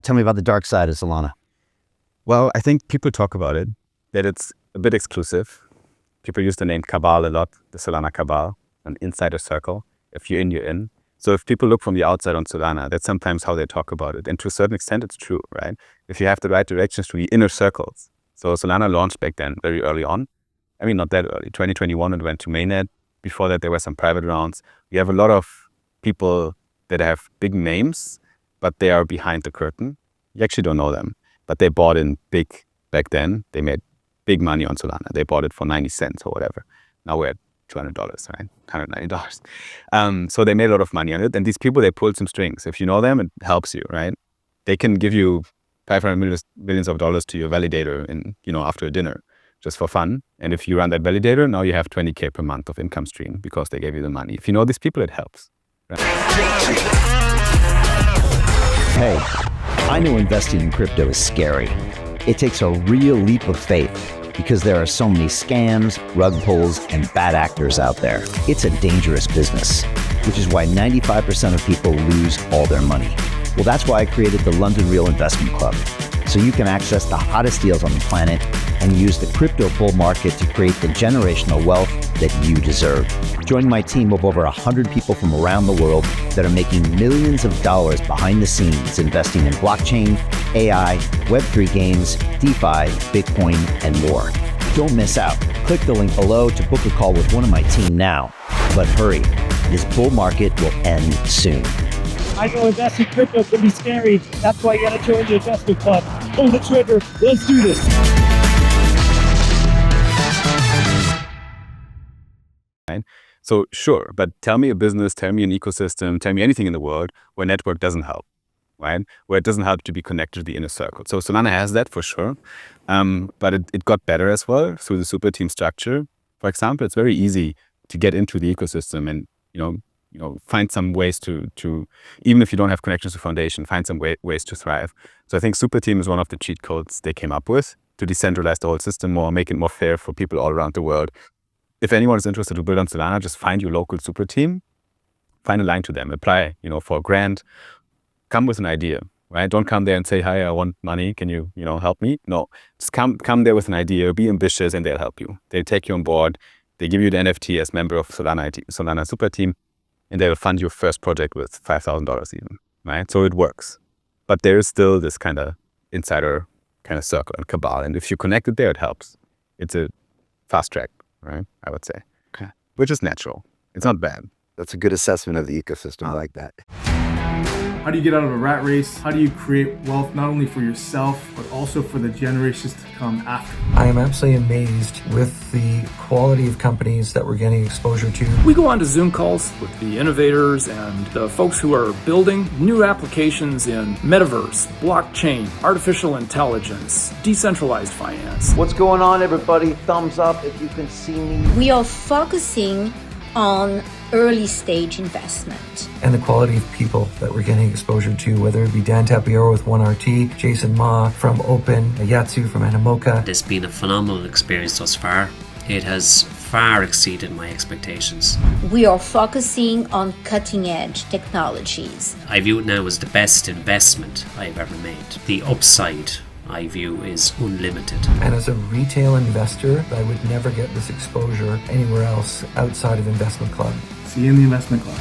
Tell me about the dark side of Solana. Well, I think people talk about it, that it's a bit exclusive. People use the name Cabal a lot, the Solana Cabal, an insider circle. If you're in, you're in. So if people look from the outside on Solana, that's sometimes how they talk about it. And to a certain extent, it's true, right? If you have the right directions to the inner circles. So Solana launched back then, very early on. I mean, not that early. 2021, it went to mainnet. Before that, there were some private rounds. We have a lot of people that have big names, but they are behind the curtain. You actually don't know them, but they bought in big back then. They made big money on Solana. They bought it for 90 cents or whatever. Now we're at $200, right? $190. So they made a lot of money on it. And these people, they pulled some strings. If you know them, it helps you, right? They can give you $500 million to your validator in, after a dinner, just for fun. And if you run that validator, now you have 20K per month of income stream because they gave you the money. If you know these people, it helps. Right? Hey, I know investing in crypto is scary. It takes a real leap of faith because there are so many scams, rug pulls, and bad actors out there. It's a dangerous business, which is why 95% of people lose all their money. Well, that's why I created the London Real Investment Club, so you can access the hottest deals on the planet and use the crypto bull market to create the generational wealth that you deserve. Join my team of over 100 people from around the world that are making millions of dollars behind the scenes investing in blockchain, AI, Web3 games, DeFi, Bitcoin, and more. Don't miss out. Click the link below to book a call with one of my team now. But hurry, this bull market will end soon. I know investing in crypto can be scary. That's why you gotta join the investment club. Pull the trigger. Let's do this. Right? So sure, but tell me a business, tell me an ecosystem, tell me anything in the world where network doesn't help, right? Where it doesn't help to be connected to the inner circle. So Solana has that for sure, but it got better as well through the super team structure. For example, it's very easy to get into the ecosystem and find some ways to even if you don't have connections to foundation, find some ways to thrive. So I think super team is one of the cheat codes they came up with to decentralize the whole system more, make it more fair for people all around the world. If anyone is interested to build on Solana, just find your local super team, find a line to them, apply, for a grant, come with an idea, right? Don't come there and say, hi, I want money. Can you, help me? No, just come there with an idea, be ambitious, and they'll help you. They'll take you on board. They give you the NFT as member of Solana ID, Solana super team, and they will fund your first project with $5,000 even, right? So it works. But there is still this kind of insider kind of circle and cabal. And if you're connected there, it helps. It's a fast track, right? I would say. Okay. Which is natural. It's not bad. That's a good assessment of the ecosystem. I like that. How do you get out of a rat race? How do you create wealth not only for yourself, but also for the generations to come after? I am absolutely amazed with the quality of companies that we're getting exposure to. We go on to Zoom calls with the innovators and the folks who are building new applications in metaverse, blockchain, artificial intelligence, decentralized finance. What's going on, everybody? Thumbs up if you can see me. We are focusing on early stage investment. And the quality of people that we're getting exposure to, whether it be Dan Tapiero with 1RT, Jason Ma from Open, Yatsu from Animoca. It's been a phenomenal experience thus far. It has far exceeded my expectations. We are focusing on cutting edge technologies. I view it now as the best investment I've ever made. The upside I view is unlimited. And as a retail investor, I would never get this exposure anywhere else outside of Investment Club. See you in the investment club.